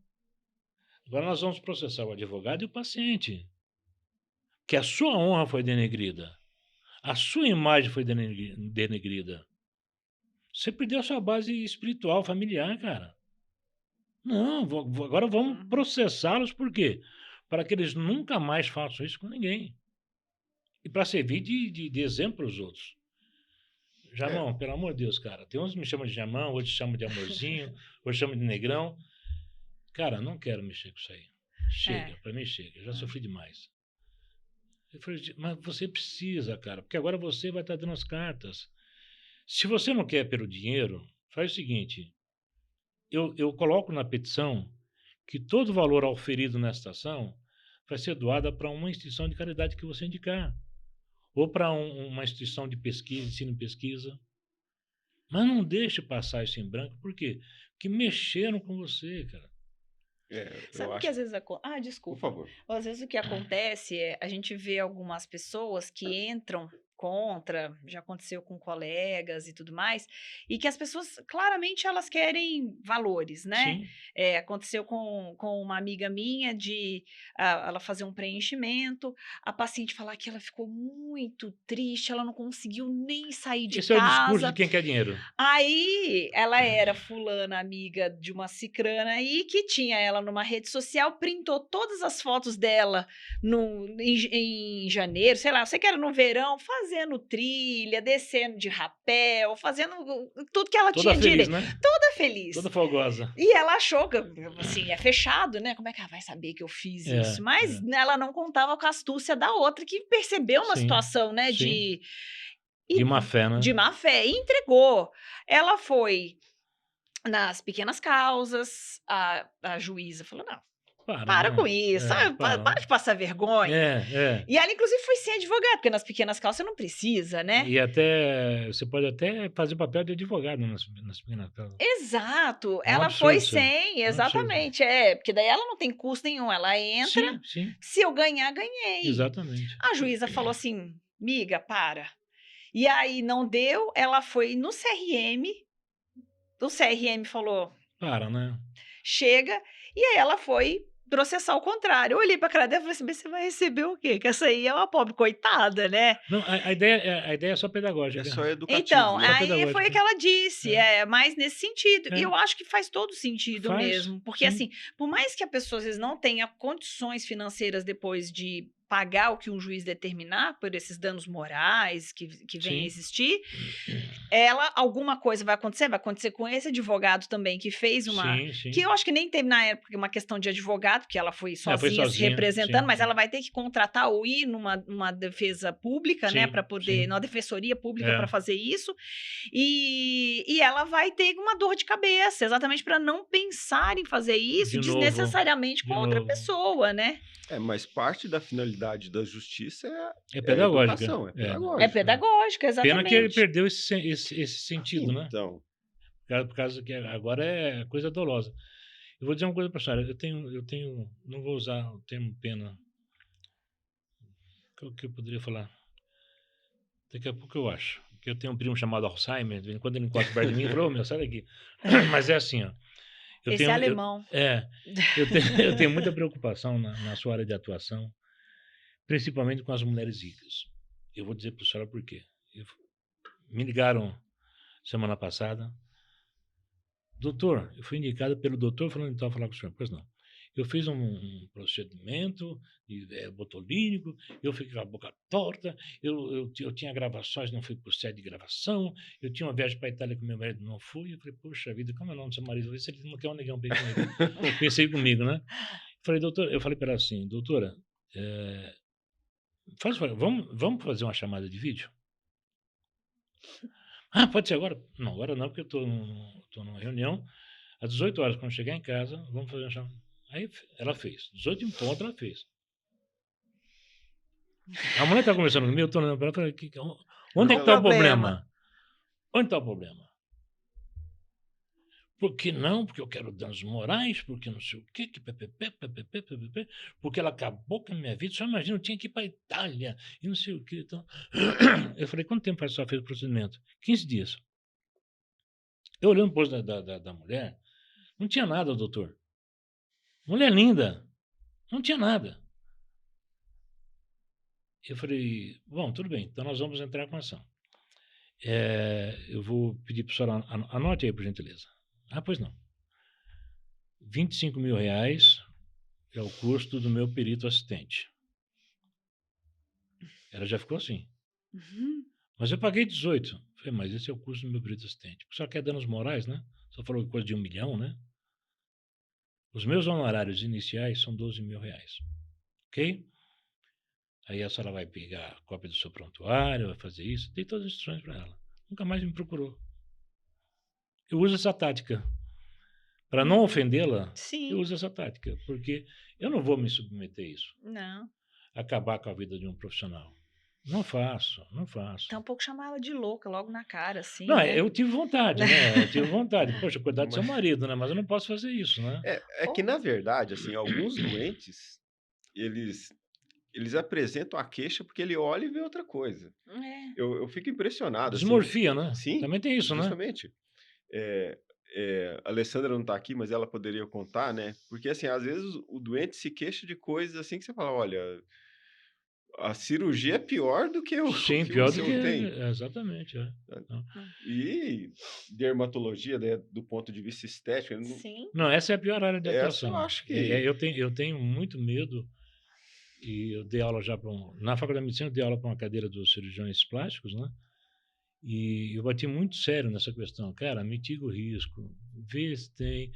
Agora nós vamos processar o advogado e o paciente. Que a sua honra foi denegrida. A sua imagem foi denegrida. Você perdeu a sua base espiritual, familiar, cara. Não, agora vamos processá-los, por quê? Para que eles nunca mais façam isso com ninguém. E para servir de exemplo para os outros. Jamão, pelo amor de Deus, cara. Tem uns que me chamam de Jamão, outros chamam de amorzinho, outros chamam de negrão. Cara, não quero mexer com isso aí. Chega, para mim chega. Eu já sofri demais. Eu falei, mas você precisa, cara, porque agora você vai estar dando as cartas. Se você não quer pelo dinheiro, faz o seguinte. Eu coloco na petição que todo valor auferido nesta ação vai ser doado para uma instituição de caridade que você indicar. Ou para uma instituição de pesquisa, ensino e pesquisa. Mas não deixe passar isso em branco, por quê? Porque mexeram com você, cara. Sabe que às vezes... desculpa. Por favor. Às vezes o que acontece é a gente vê algumas pessoas que entram contra, já aconteceu com colegas e tudo mais, e que as pessoas, claramente, elas querem valores, né? Sim. Aconteceu com uma amiga minha de ela fazer um preenchimento, a paciente falar que ela ficou muito triste, ela não conseguiu nem sair de casa. Esse é o discurso de quem quer dinheiro. Aí, ela era fulana, amiga de uma cicrana aí, que tinha ela numa rede social, printou todas as fotos dela em janeiro, sei lá, sei que era no verão, fazendo fazendo trilha, descendo de rapel, fazendo tudo que ela Toda tinha feliz, direito. né? Toda feliz. Toda folgosa. E ela achou que, assim, é fechado, né? Como é que ela vai saber que eu fiz isso? Mas ela não contava com a astúcia da outra, que percebeu uma Sim, situação, né? sim. De De má fé, né? de má fé. E entregou. Ela foi nas pequenas causas, a juíza falou, não, para né? com isso, sabe? Para de passar vergonha. E ela, inclusive, foi sem advogado, porque nas pequenas causas você não precisa, né? E até, você pode até fazer papel de advogado nas pequenas causas. Exato. É um Ela foi absurdo isso aí. sem, É um absurdo. exatamente. Porque daí ela não tem custo nenhum, ela entra, Sim. se eu ganhar, ganhei. Exatamente. A juíza falou assim, miga, para. E aí não deu, ela foi no CRM, o CRM falou, Para, né? chega, e aí ela foi processar o contrário. Eu olhei pra cara dela e falei assim, mas você vai receber o quê? Que essa aí é uma pobre coitada, né? Não, a ideia é só pedagógica. É só educativo, Então, né? Só aí pedagógica. foi o que ela disse, mais nesse sentido. E É. eu acho que faz todo sentido Faz, mesmo. Porque, sim. assim, por mais que a pessoa às vezes não tenha condições financeiras depois de pagar o que um juiz determinar por esses danos morais que vêm a Sim. existir, alguma coisa vai acontecer com esse advogado também que fez uma... Sim. Que eu acho que nem teve na época uma questão de advogado, porque ela foi sozinha se sozinha, representando, sim. mas ela vai ter que contratar ou ir numa defesa pública, né, Sim, para poder, sim. numa defensoria pública É. para fazer isso, e ela vai ter uma dor de cabeça, exatamente para não pensar em fazer isso De novo, desnecessariamente com de outra novo. pessoa, né? Mas parte da finalidade da justiça É pedagógica. educação, é pedagógica. É pedagógica, exatamente. Pena que ele perdeu esse sentido, né? Então, Por causa que agora é coisa dolosa. Eu vou dizer uma coisa para a senhora. Eu tenho, não vou usar o termo pena. O que eu poderia falar? Daqui a pouco eu acho. Que eu tenho um primo chamado Alzheimer, de vez em quando ele encosta perto de mim e fala, meu, sai daqui. Mas é assim, ó. Esse é alemão. Eu tenho muita preocupação na sua área de atuação, principalmente com as mulheres ricas. Eu vou dizer para a senhora por quê. Me ligaram semana passada. Doutor, eu fui indicado pelo doutor falando então falar com o senhor. Pois não. Eu fiz um procedimento botulínico, eu fiquei com a boca torta, eu tinha gravações, não fui por sede de gravação, eu tinha uma viagem para a Itália com meu marido, não fui. Eu falei, poxa vida, como é o nome do seu marido? Eu falei, se ele não quer um negão bem comigo. Pensei comigo, né? Eu falei para ela assim, doutora, vamos fazer uma chamada de vídeo? Ah, pode ser agora? Não, agora não, porque eu estou numa reunião. Às 18 horas, quando chegar em casa, vamos fazer uma chamada. Aí ela fez. 18 em ponto, ela fez. A mulher está conversando comigo, eu estou olhando para ela e falei, onde é que está o problema? Onde está o problema? Por que não? Porque eu quero danos morais, porque não sei o quê, porque ela acabou com a minha vida. Só imagina, eu tinha que ir para a Itália e não sei o quê. Então... Eu falei, quanto tempo faz que você fez o procedimento? 15 dias. Eu olhando para o rosto da mulher, não tinha nada, doutor. Mulher linda, não tinha nada. Eu falei, bom, tudo bem, então nós vamos entrar com a ação. Eu vou pedir para a senhora, anote aí, por gentileza. Ah, pois não. R$25 mil é o custo do meu perito assistente. Ela já ficou assim. Uhum. Mas eu paguei 18. Falei, mas esse é o custo do meu perito assistente. Porque só quer danos morais, né? Só falou coisa de 1 milhão, né? Os meus honorários iniciais são R$12 mil. Ok? Aí a senhora vai pegar a cópia do seu prontuário, vai fazer isso. Dei todas as instruções para ela. Nunca mais me procurou. Eu uso essa tática. Para não ofendê-la, eu uso essa tática. Porque eu não vou me submeter a isso. Não. Acabar com a vida de um profissional. Não faço. Tampouco chamar ela de louca logo na cara, assim. Não, né? eu tive vontade, né? Eu tive vontade. Poxa, cuidar do seu marido, né? Mas eu não posso fazer isso, né? É que, na verdade, assim, alguns doentes, eles apresentam a queixa porque ele olha e vê outra coisa. Eu fico impressionado. Desmorfia, assim, né? Sim. Também tem isso, justamente. A Alessandra não está aqui, mas ela poderia contar, né? Porque, assim, às vezes o doente se queixa de coisas assim que você fala, olha, a cirurgia é pior do que o Sim, que pior o do seu que... tem. Exatamente, E dermatologia, né, do ponto de vista estético... Sim. Não, essa é a pior área de atuação. Eu acho que... Eu tenho muito medo E eu dei aula já na Faculdade de Medicina, eu dei aula para uma cadeira dos cirurgiões plásticos, né? E eu bati muito sério nessa questão. Cara, mitiga o risco, vê se tem.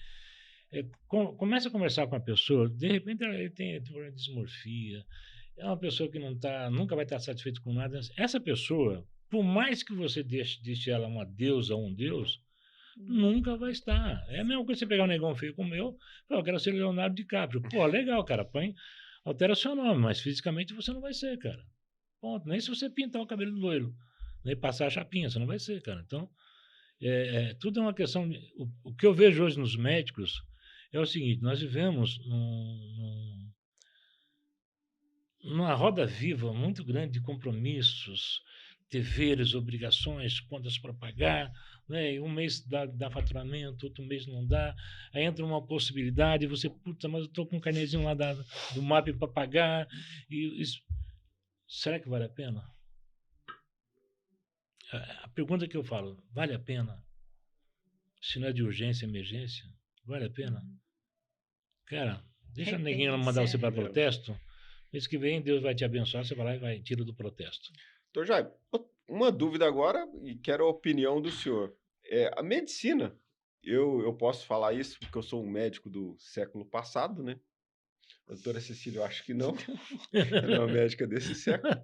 Começa a conversar com a pessoa, de repente ele tem dismorfia, é uma pessoa que nunca vai estar satisfeito com nada. Essa pessoa, por mais que você deixe ela uma deusa ou um deus, nunca vai estar. É a mesma coisa você pegar um negão feio como eu quero ser Leonardo DiCaprio. Pô, legal, cara, altera seu nome, mas fisicamente você não vai ser, cara. Ponto. Nem se você pintar o cabelo loiro, nem passar a chapinha, você não vai ser, cara. Então, tudo é uma questão. O que eu vejo hoje nos médicos é o seguinte: nós vivemos numa roda viva muito grande de compromissos, deveres, obrigações, contas para pagar, né? E um mês dá faturamento, outro mês não dá, aí entra uma possibilidade, você, puta, mas eu estou com um carnezinho lá do MAP para pagar, será que vale a pena? A pergunta que eu falo, vale a pena? Se não é de urgência, emergência, vale a pena? Cara, deixa o neguinho mandar você para protesto, mês que vem Deus vai te abençoar, você vai lá e vai tira do protesto. Doutor Jair, uma dúvida agora, e quero a opinião do senhor. A medicina, eu posso falar isso porque eu sou um médico do século passado, né? A doutora Cecília, eu acho que não. Ela é uma médica desse século.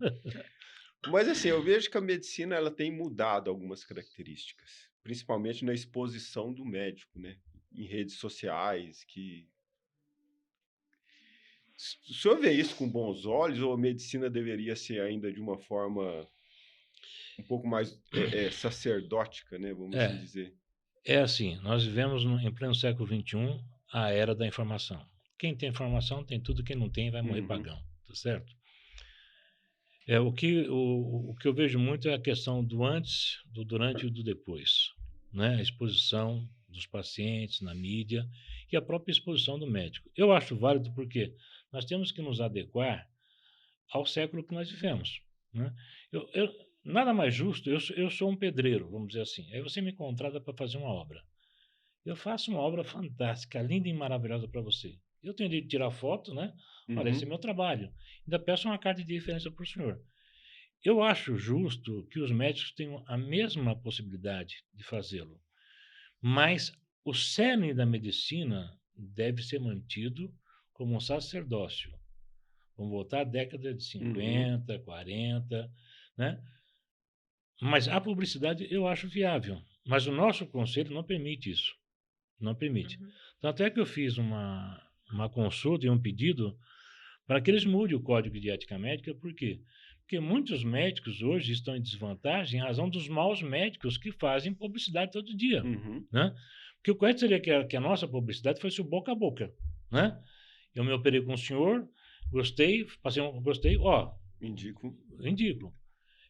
Mas assim, eu vejo que a medicina ela tem mudado algumas características, principalmente na exposição do médico, né? Em redes sociais, O senhor vê isso com bons olhos ou a medicina deveria ser ainda de uma forma um pouco mais sacerdótica, né? Vamos assim dizer. É assim, nós vivemos em pleno século XXI a era da informação. Quem tem informação tem tudo, quem não tem vai morrer pagão, tá certo? O que eu vejo muito é a questão do antes, do durante e do depois, né? A exposição dos pacientes na mídia e a própria exposição do médico. Eu acho válido porque nós temos que nos adequar ao século que nós vivemos, né? Nada mais justo, eu sou um pedreiro, vamos dizer assim, aí você me contrata para fazer uma obra. Eu faço uma obra fantástica, linda e maravilhosa para você. Eu tenho de tirar foto, né? Olha, esse é meu trabalho. Ainda peço uma carta de referência para o senhor. Eu acho justo que os médicos tenham a mesma possibilidade de fazê-lo, mas o cerne da medicina deve ser mantido como um sacerdócio. Vamos voltar à década de 50, 40, né? Mas a publicidade eu acho viável, mas o nosso conselho não permite isso. Não permite. Tanto é que eu fiz uma consulta e um pedido para que eles mudem o Código de Ética Médica. Por quê? Porque muitos médicos hoje estão em desvantagem em razão dos maus médicos que fazem publicidade todo dia, né? Porque o correto seria que a nossa publicidade fosse o boca a boca, né? Eu me operei com o senhor, gostei, gostei, indico.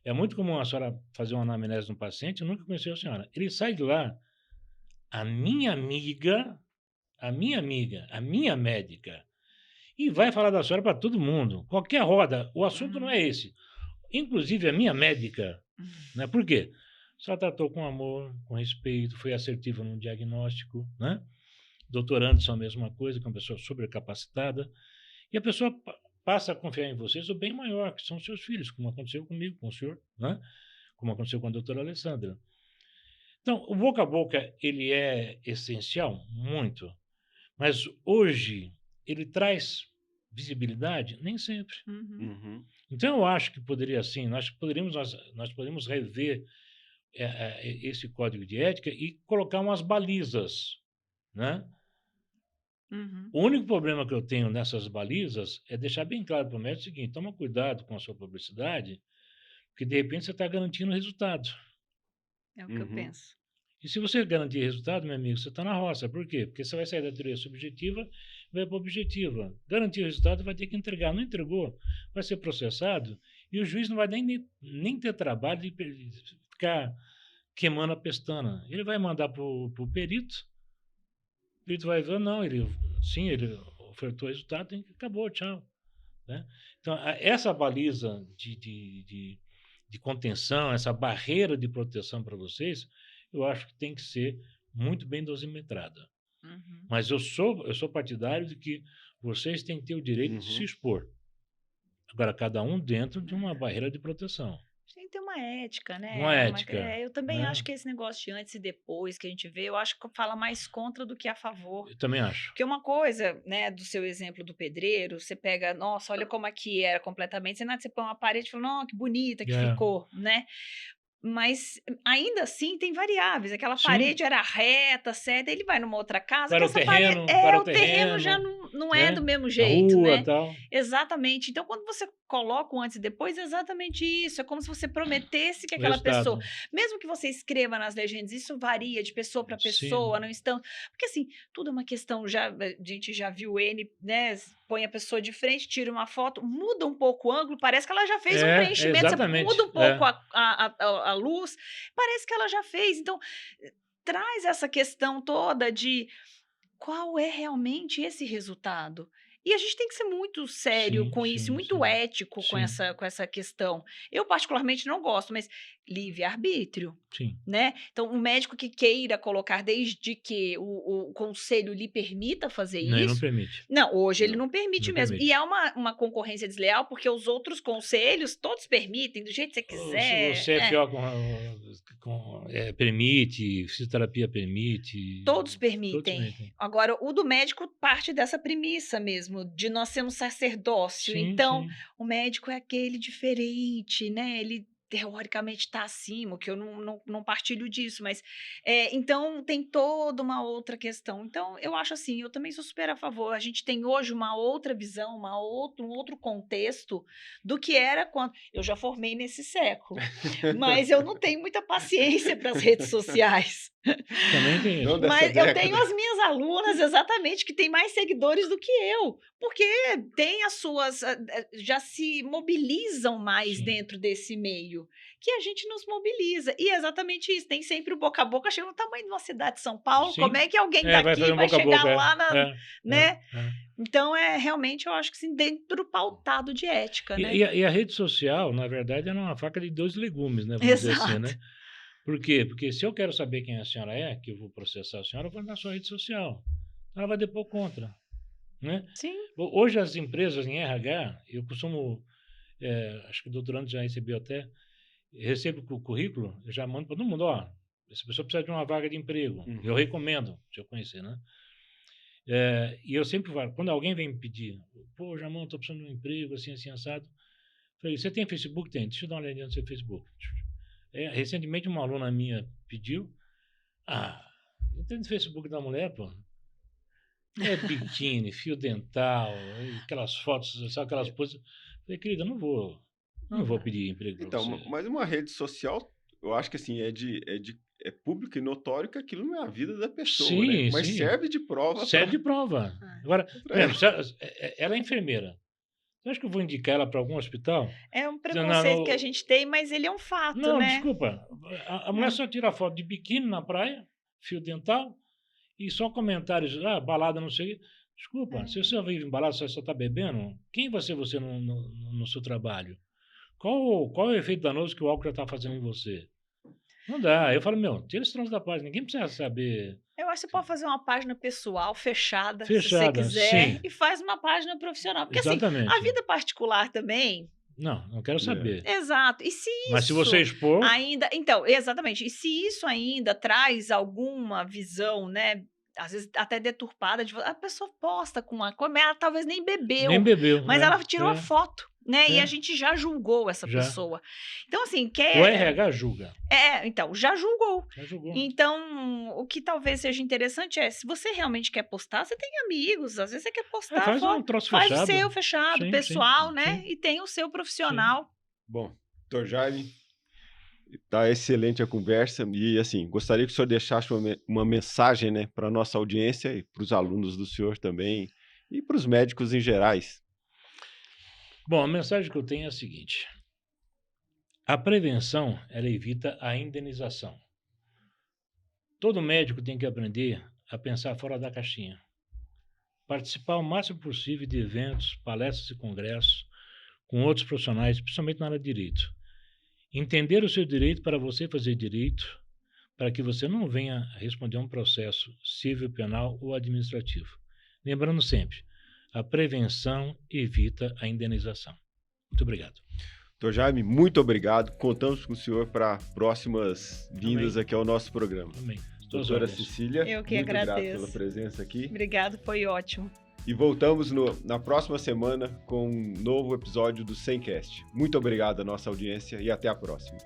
É muito comum a senhora fazer uma anamnese de um paciente, eu nunca conheci a senhora. Ele sai de lá, a minha amiga, a minha médica, e vai falar da senhora para todo mundo. Qualquer roda, o assunto não é esse. Inclusive a minha médica, né? Por quê? A senhora tratou com amor, com respeito, foi assertiva no diagnóstico, né? Doutor Anderson, a mesma coisa, que é uma pessoa supercapacitada. E a pessoa passa a confiar em vocês o bem maior, que são os seus filhos, como aconteceu comigo, com o senhor, né? Como aconteceu com a doutora Alessandra. Então, o boca a boca, ele é essencial? Muito. Mas hoje, ele traz visibilidade? Nem sempre. Então, eu acho que poderia, assim, nós poderíamos rever esse código de ética e colocar umas balizas, né? O único problema que eu tenho nessas balizas é deixar bem claro para o médico o seguinte: toma cuidado com a sua publicidade, porque de repente você está garantindo resultado. É o que eu penso. E se você garantir resultado, meu amigo, você está na roça. Por quê? Porque você vai sair da teoria subjetiva e vai para a objetiva. Garantir resultado, vai ter que entregar. Não entregou, vai ser processado e o juiz não vai nem ter trabalho de ficar queimando a pestana. Ele vai mandar para o perito vai ver, não, ele ofertou resultado, acabou, tchau. Né? Então, essa baliza de contenção, essa barreira de proteção para vocês, eu acho que tem que ser muito bem dosimetrada. Mas eu sou partidário de que vocês têm que ter o direito de se expor. Agora, cada um dentro de uma barreira de proteção. Tem que ter uma ética, né? Uma ética, Eu também acho né? que esse negócio de antes e depois que a gente vê, eu acho que fala mais contra do que a favor. Eu também acho. Porque uma coisa, né, do seu exemplo do pedreiro, você pega, nossa, olha como aqui era completamente, você põe uma parede e fala, não, que bonita que É. ficou, né? Mas ainda assim tem variáveis. Aquela Sim. parede era reta, certa, ele vai numa outra casa, Para que o essa parede. terreno, para o O terreno já terreno, não é né? do mesmo A jeito, rua né? e tal. Exatamente. Então, quando você coloca um antes e depois, é exatamente isso. É como se você prometesse que O aquela resultado. pessoa, mesmo que você escreva nas legendas, isso varia de pessoa para Sim. pessoa, não estão. Porque assim, tudo é uma questão, já, a gente já viu N, né? Põe a pessoa de frente, tira uma foto, muda um pouco o ângulo, parece que ela já fez um preenchimento, você Exatamente. muda um pouco a luz, parece que ela já fez. Então, traz essa questão toda de qual é realmente esse resultado. E a gente tem que ser muito sério Sim, com isso, sim, muito sim. ético com Sim. essa questão. Eu, particularmente, não gosto, mas livre-arbítrio. Sim. Né? Então, um médico que queira colocar, desde que o conselho lhe permita fazer Não, ele não isso. permite. Não, hoje ele Não, não permite não mesmo. permite. E é uma concorrência desleal, porque os outros conselhos, todos permitem, do jeito que você O quiser. CFO permite, fisioterapia permite. Todos Todos permitem. permitem. Agora, o do médico parte dessa premissa mesmo, de nós sermos sacerdócio. Sim, Então, sim. o médico é aquele diferente, né? Ele teoricamente está acima, que eu não partilho disso, mas então tem toda uma outra questão. Então, eu acho assim, eu também sou super a favor. A gente tem hoje uma outra visão, um outro contexto do que era quando. Eu já formei nesse século, mas eu não tenho muita paciência para as redes sociais. Também tem Não isso. dessa Mas eu década. tenho as minhas alunas, exatamente, que têm mais seguidores do que eu, porque tem as suas, já se mobilizam mais Sim. dentro desse meio, que a gente nos mobiliza. E é exatamente isso, tem sempre o boca a boca, chega no tamanho de uma cidade de São Paulo, Sim. como é que alguém Vai daqui fazer um vai boca a chegar boca. lá, né? É. Então, realmente, eu acho que sim, dentro pautado de ética, né? E a rede social, na verdade, é uma faca de dois legumes, né? Vamos dizer assim, né? Exato. Por quê? Porque se eu quero saber quem a senhora é, que eu vou processar a senhora, eu vou na sua rede social. Ela vai depor contra, né? Sim. Hoje as empresas em RH, eu costumo, acho que o doutorando já recebeu até, recebo o currículo, eu já mando para todo mundo, ó, essa pessoa precisa de uma vaga de emprego, eu recomendo, se eu conhecer, né? E eu sempre falo, quando alguém vem me pedir, pô, Jamão, estou precisando de um emprego, assim, assim, assado, falei, você tem Facebook? Tem, deixa eu dar uma olhadinha no seu Facebook. Recentemente uma aluna minha pediu, eu tenho no Facebook da mulher, pô, é biquíni, fio dental, aquelas fotos, sabe, aquelas poses. Falei, querida, não vou pedir emprego para Então, você. mas uma rede social, eu acho que assim, é público e notório que aquilo não é a vida da pessoa, né? Sim, Mas sim. serve de prova Serve de prova. Agora, por exemplo, ela é enfermeira. Você acha que eu vou indicar ela para algum hospital? É um Dizendo, preconceito que a gente tem, mas ele é um fato, não, né? desculpa. A mulher só tira foto de biquíni na praia, fio dental, e só comentários, balada, não sei. Desculpa, se você vive em balada, você só está bebendo, quem vai ser você no seu trabalho? Qual é o efeito danoso que o álcool já está fazendo em você? Não dá. Eu falo, tira esse troço da página, ninguém precisa saber. Eu acho que você pode fazer uma página pessoal fechada, se você Fechada, quiser, sim. e faz uma página profissional. Porque assim, Exatamente. a vida particular também. Não quero saber. Exato. E se Mas se isso você expor, ainda. Então, exatamente. E se isso ainda traz alguma visão, né? Às vezes até deturpada, a pessoa posta com uma coisa, mas ela talvez nem bebeu, mas ela tirou a foto, né? E a gente já julgou essa pessoa. Então, assim, o RH julga. Então, já julgou. Já julgou. Então, o que talvez seja interessante se você realmente quer postar, você tem amigos, às vezes você quer postar faz foto, um troço faz fechado. o seu fechado, Sim, pessoal, sim, né? sim. E tem o seu profissional. Sim. Bom, doutor Jaime, tá excelente a conversa e, assim, gostaria que o senhor deixasse uma mensagem, né, para a nossa audiência e para os alunos do senhor também e para os médicos em gerais. Bom, a mensagem que eu tenho é a seguinte. A prevenção, ela evita a indenização. Todo médico tem que aprender a pensar fora da caixinha. Participar o máximo possível de eventos, palestras e congressos com outros profissionais, principalmente na área de direito. Entender o seu direito para você fazer direito, para que você não venha responder a um processo civil, penal ou administrativo. Lembrando sempre, a prevenção evita a indenização. Muito obrigado. Doutor Jaime, muito obrigado. Contamos com o senhor para próximas vindas aqui ao nosso programa. Amém. Doutora Cecília, Eu que muito agradeço. grato pela presença aqui. Obrigado, foi ótimo. E voltamos na próxima semana com um novo episódio do Semcast. Muito obrigado à nossa audiência e até a próxima.